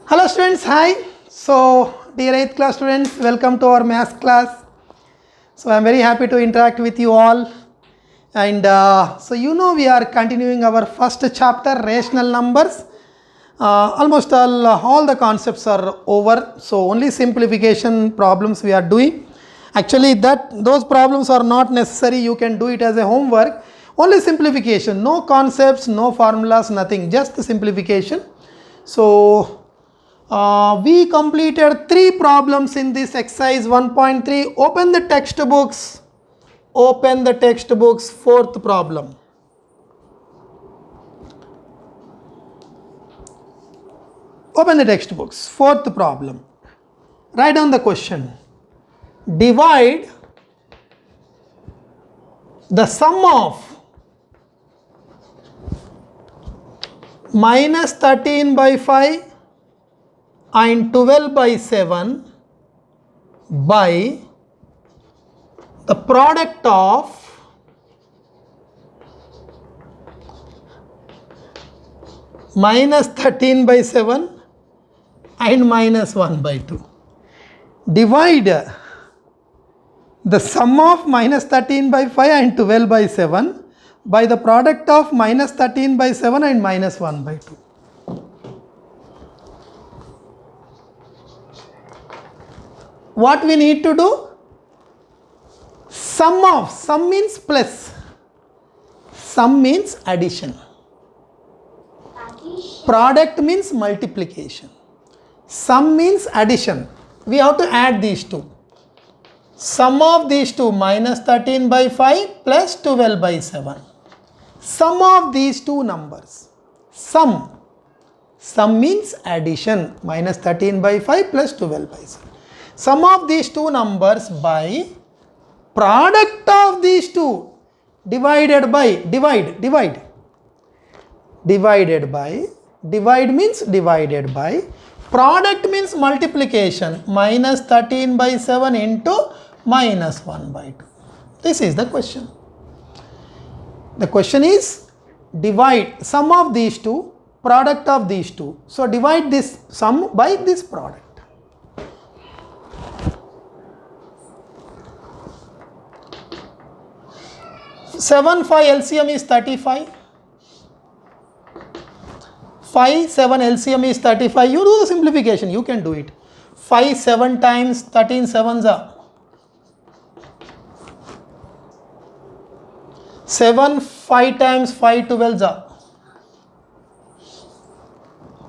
Hello students, hi. So dear 8th class students, welcome to our math class. So I am very happy to interact with you all. And so we are continuing our first chapter, rational numbers. Almost all the concepts are over. So only simplification problems we are doing. Actually those problems are not necessary. You can do it as a homework. Only simplification, no concepts, no formulas, nothing, just the simplification. So we completed 3 problems in this exercise 1.3. Open the textbooks. Open the textbooks. 4th problem. Open the textbooks. 4th problem. Write down the question. Divide the sum of minus 13 by 5 and 12 by 7 by the product of minus 13 by 7 and minus 1 by 2. Divide the sum of minus 13 by 5 and 12 by 7 by the product of minus 13 by 7 and minus 1 by 2. What we need to do? Sum means plus, sum means addition, product means multiplication, sum means addition. We have to add these two. Sum of these two, minus 13 by 5 plus 12 by 7. Sum of these two numbers. Sum means addition, minus 13 by 5 plus 12 by 7. Sum of these two numbers by product of these two divided by, divide means divided by, product means multiplication, minus 13 by 7 into minus 1 by 2. This is the question. The question is divide sum of these two, product of these two. So divide this sum by this product. 7, 5 LCM is 35. 5, 7 LCM is 35. You do the simplification, you can do it. 5, 7 times 13 7s are 7, 5 times 5 12s are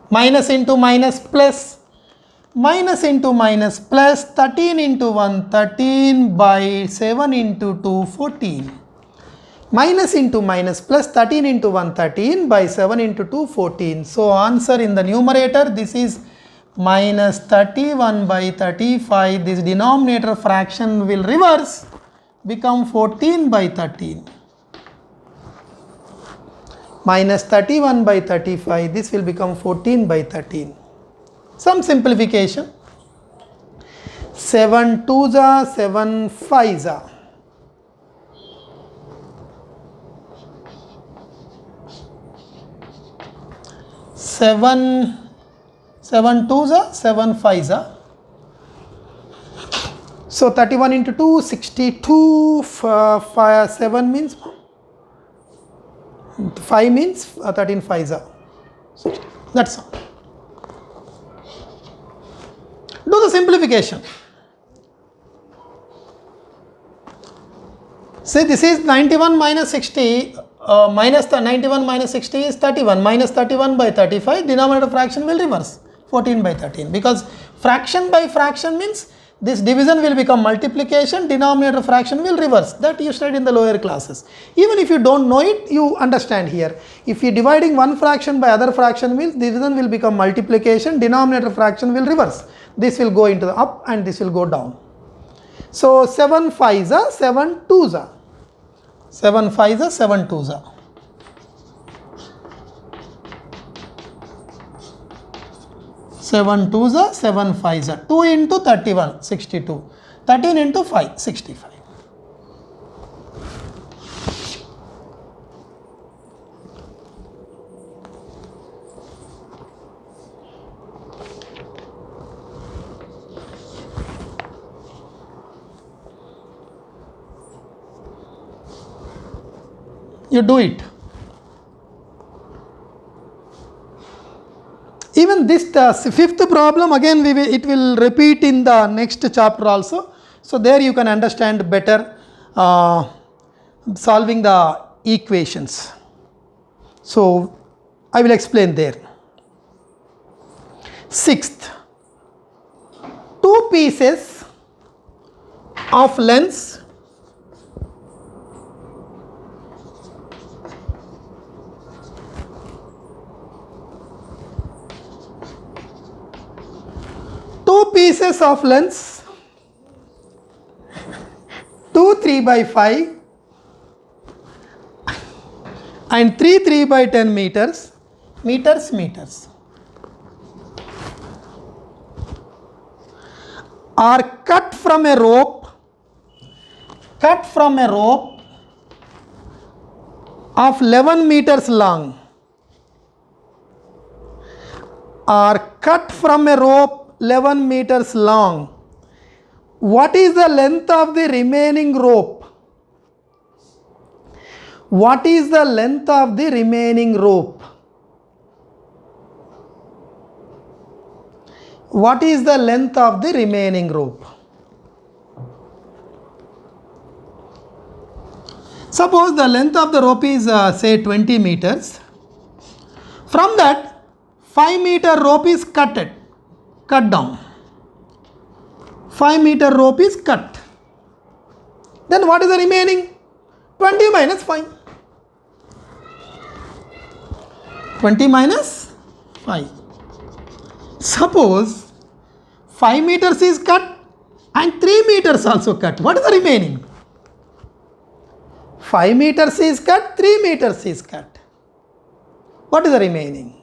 minus into minus plus, minus into minus plus, 13 into 1 13 by 7 into 2 14. Minus into minus plus, 13 into 1 13 by 7 into 2 14. So answer in the numerator, this is minus 31 by 35. This denominator fraction will reverse, become 14 by 13. Minus 31 by 35, this will become 14 by 13. Some simplification. 7 2s are, 7 5s are. 7 2s are, 7 5s are. So 31 into 2, 62, 5, 7 means 5 means 13 5s are 60. That's all. Do the simplification. See, this is 91 minus 60. Minus 91 minus 60 is 31. Minus 31 by 35, denominator fraction will reverse, 14 by 13. Because fraction by fraction means this division will become multiplication, denominator fraction will reverse. That you studied in the lower classes. Even if you don't know it, you understand here. If you are dividing one fraction by other fraction means division will become multiplication, denominator fraction will reverse. This will go into the up and this will go down. So 7 5s are, 7 2s are. 7 5s are, 7 2s are. Seven 2s are, 7 5s are. 2 into 31, 62. 13 into 5, 65. You do it. Even this fifth problem again it will repeat in the next chapter also. So there you can understand better solving the equations. So I will explain there. Sixth, two pieces of lengths of lengths 2 3/5 and 3 3/10 meters are cut from a rope of 11 meters long. Are cut from a rope 11 meters long. What is the length of the remaining rope? What is the length of the remaining rope? What is the length of the remaining rope? Suppose the length of the rope is say 20 meters. From that 5-meter rope is cut down. 5-meter rope is cut. Then what is the remaining? 20 minus 5. 20 minus 5. Suppose 5 meters is cut and 3 meters also cut. What is the remaining? 5 meters is cut, 3 meters is cut. What is the remaining?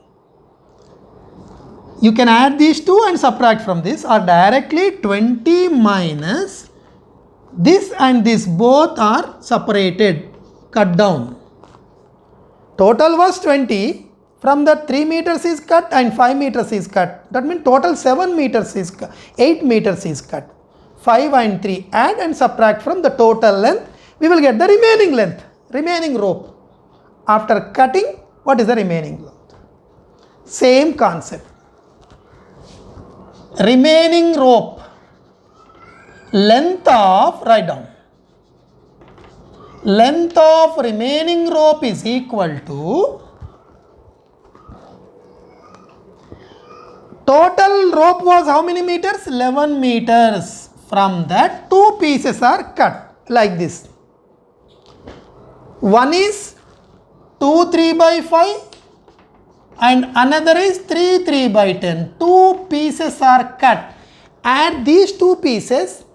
You can add these two and subtract from this, or directly 20 minus this and this, both are separated, cut down. Total was 20. From that 3 meters is cut and 5 meters is cut. That means total 7 meters is cut, 8 meters is cut. 5 and 3 add and subtract from the total length. We will get the remaining length, remaining rope. After cutting, what is the remaining length? Same concept. Remaining rope, length of, write down, length of remaining rope is equal to total rope was how many meters? 11 meters. From that 2 pieces are cut like this. One is 2 3/5 and another is 3 3/10. 2 pieces are cut. Add these 2 pieces,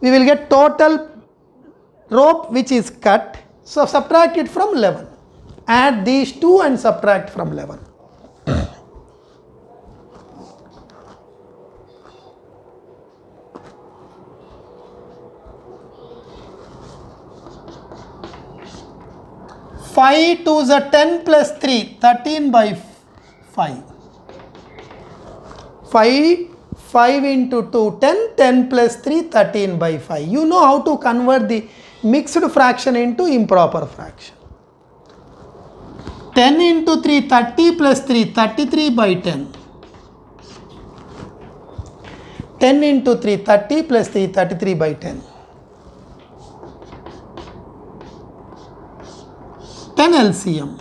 we will get total rope which is cut. So subtract it from 11. Add these 2 and subtract from 11. Five to the 10 plus 3, 13/5. 5 into 2, 10, 10 plus 3, 13/5. You know how to convert the mixed fraction into improper fraction. 10 into 3, 30 plus 3, 33/10. 10 into 3, 30 plus 3, 33/10. 10 LCM.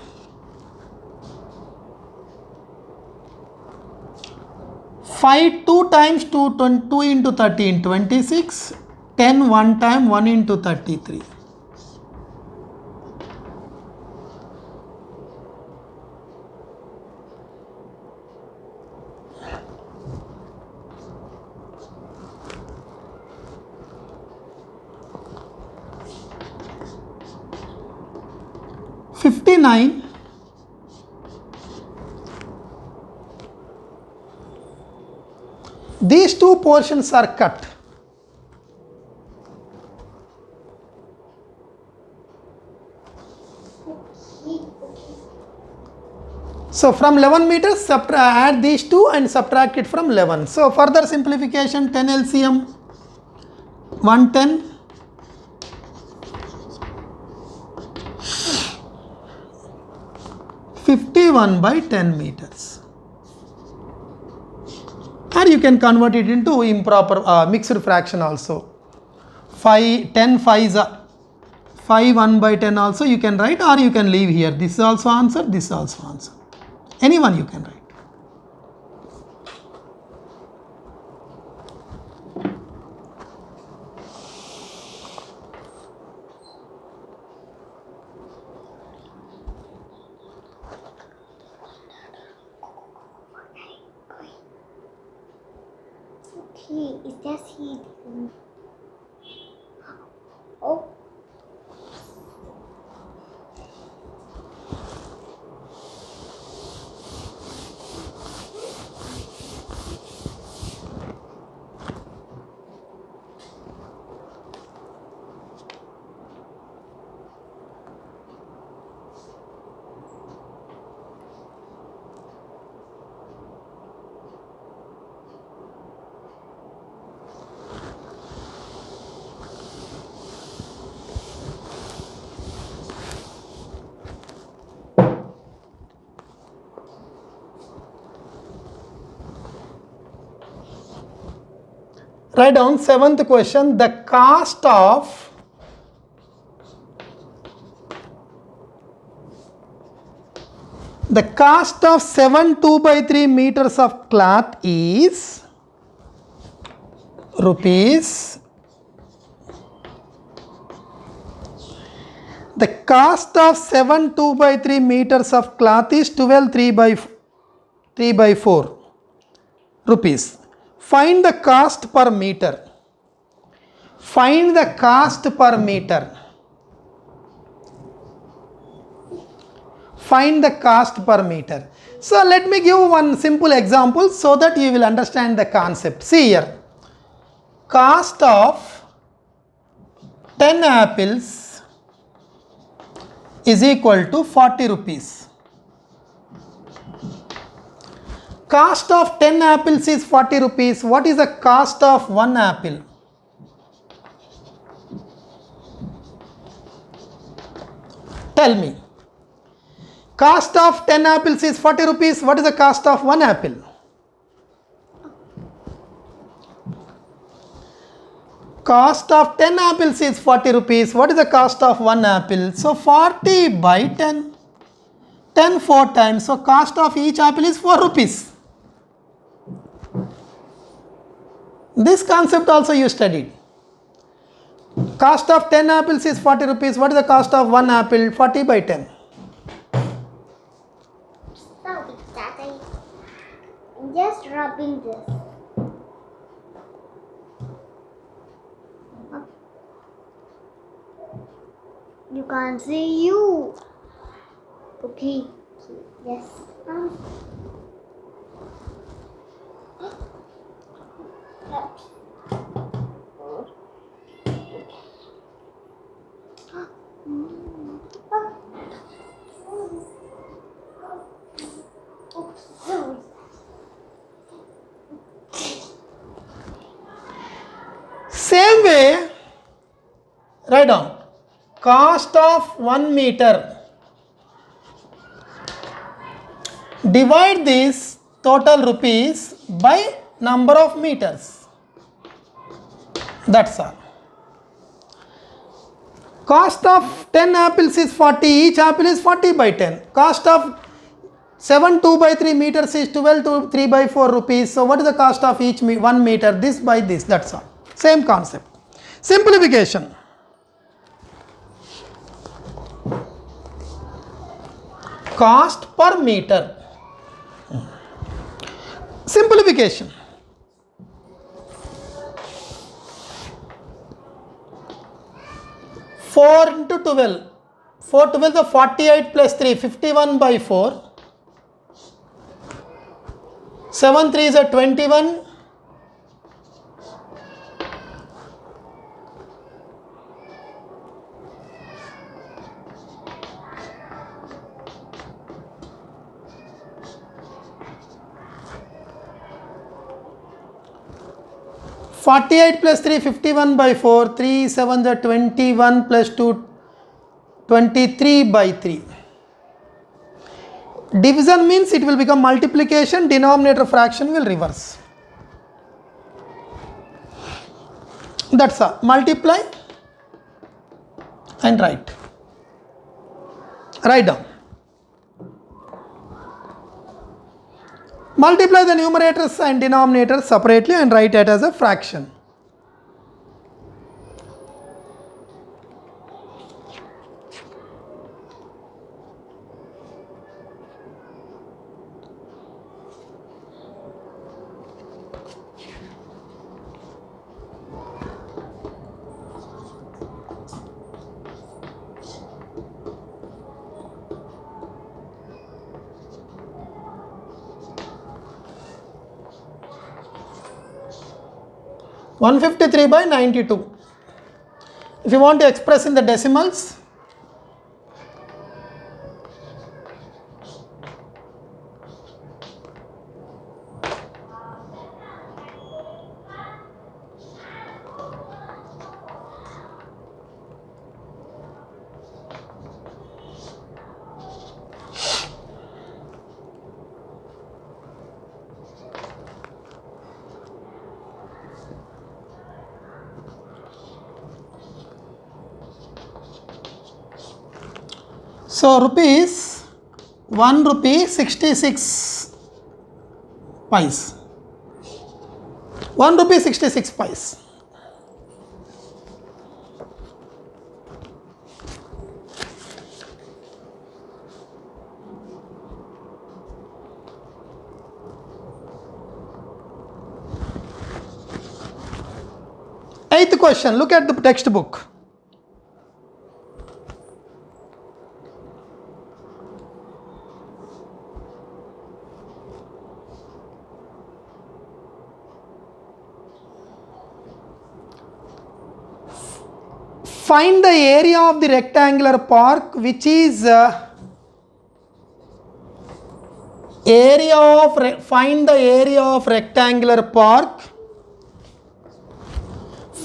5 2 times 2 into 13, 26. 10 1 time 1 into 33. These two portions are cut. So from 11 meters, add these two and subtract it from 11. So further simplification, 10 LCM, 110. 51 by 10 meters. Or you can convert it into improper mixed fraction also. 10 5s are 5 1 by 10 also you can write, or you can leave here. This is also answer, this is also answer. Anyone you can write. Okay, is that he? Oh. Write down 7th question. The cost of The cost of 7 2 by 3 meters of cloth is rupees. The cost of 7 2 by 3 meters of cloth is 12 3 by 4 rupees. Find the cost per meter. Find the cost per meter. Find the cost per meter. So let me give one simple example so that you will understand the concept. See here. Cost of 10 apples is equal to 40 rupees. Cost of 10 apples is 40 rupees. What is the cost of 1 apple? Tell me. Cost of 10 apples is 40 rupees. What is the cost of 1 apple? Cost of 10 apples is 40 rupees. What is the cost of 1 apple? So 40 by 10. 10 4 times. So cost of each apple is 4 rupees. This concept also you studied. Cost of 10 apples is 40 rupees. What is the cost of 1 apple? 40 by 10. Sorry, Daddy. I'm just rubbing this. You can't see you. Okay. Yes. Same way, write down cost of 1 meter. Divide this total rupees by number of meters. That's all. Cost of 10 apples is 40. Each apple is 40 by 10. Cost of 7 2 by 3 meters is 12 to 3 by 4 rupees. So what is the cost of each 1 meter? This by this. That's all. Same concept. Simplification. Cost per meter. Simplification. 4 into 12. 4 12 is 48 plus 3, 51 by 4. 7 3 is a 21. 48 plus 3, 51 by 4, 3 7 the 21 plus 2, 23 by 3. Division means it will become multiplication, denominator fraction will reverse. That's all. Multiply and write. Write down. Multiply the numerators and denominators separately and write it as a fraction. One 153/92. If you want to express in the decimals, so rupees 1 rupee 66 pice. 1 rupee 66 pice. Eighth question, look at the textbook. Find the area of the rectangular park, which is find the area of rectangular park.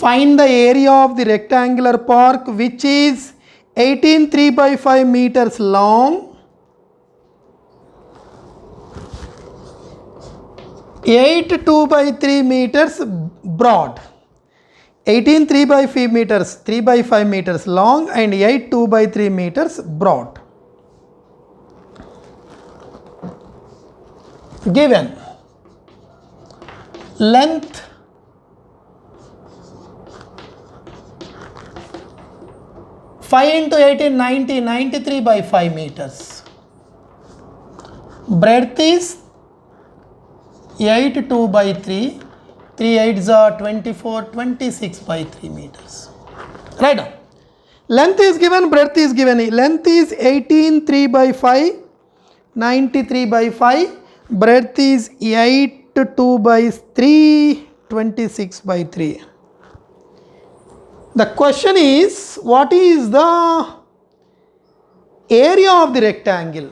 Find the area of the rectangular park, which is 18 3/5 meters long, 8 2/3 meters broad. 18 3/5 meters, 3/5 meters long and 8 2/3 meters broad. Given length 5 into 18 90, 93/5 meters. Breadth is 8 2/3. 3 8s are 24, 26/3 meters. Right now, length is given, breadth is given. Length is 18 3/5, 93/5. Breadth is 8 2/3, 26/3. The question is, what is the area of the rectangle?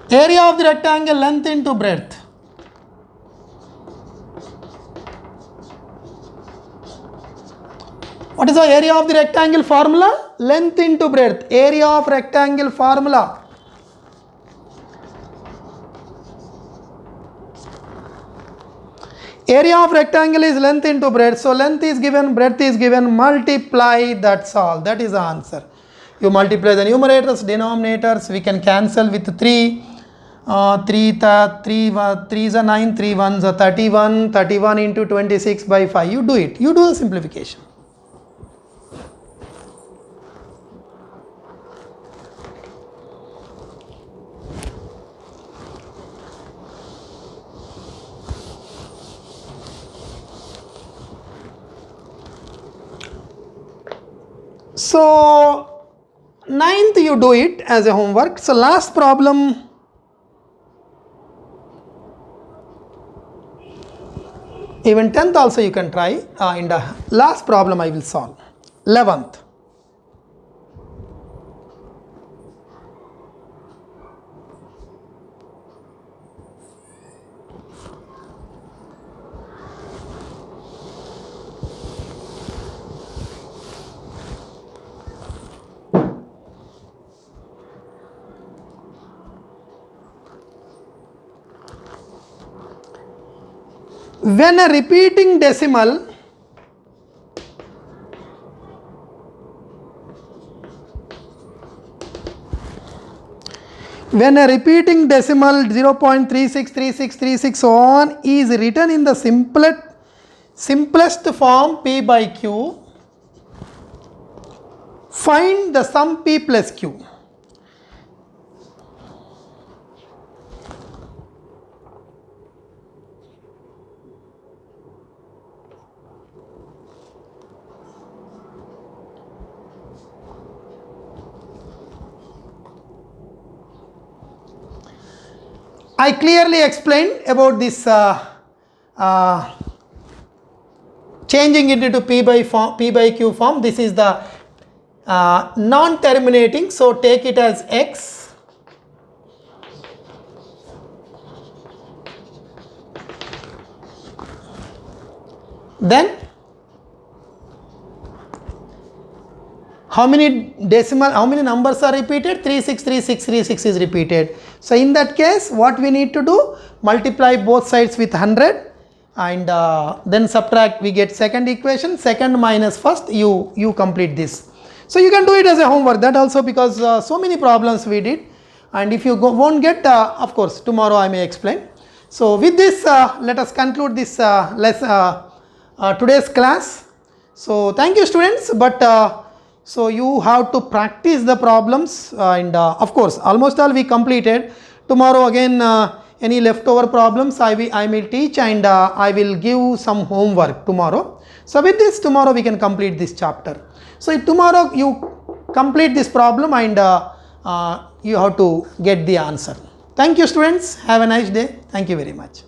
Area of the rectangle, length into breadth. What is the area of the rectangle formula? Length into breadth. Area of rectangle formula. Area of rectangle is length into breadth. So length is given, breadth is given, multiply, that's all. That is the answer. You multiply the numerators, denominators, we can cancel with 3. 3 is a 9, 3 1s are 31, 31 into 26/5. You do it. You do the simplification. So, 9th you do it as a homework. So, last problem. Even 10th also you can try. And last problem I will solve. 11th. when a repeating decimal when a repeating decimal 0.363636 so on is written in the simplest form p by q, find the sum p plus q. I clearly explained about this changing it into p by q form. This is the non-terminating, so take it as x. Then how many numbers are repeated? 363636 is repeated. So in that case, what we need to do? Multiply both sides with 100 and then subtract, we get second equation, second minus first, you complete this. So you can do it as a homework, that also, because so many problems we did, and if you won't get, of course tomorrow I may explain. So with this, let us conclude this today's class. So thank you students, but so you have to practice the problems, and of course almost all we completed. Tomorrow again any leftover problems I will teach, and I will give some homework tomorrow. So with this, tomorrow we can complete this chapter. So tomorrow you complete this problem, and you have to get the answer. Thank you students, have a nice day. Thank you very much.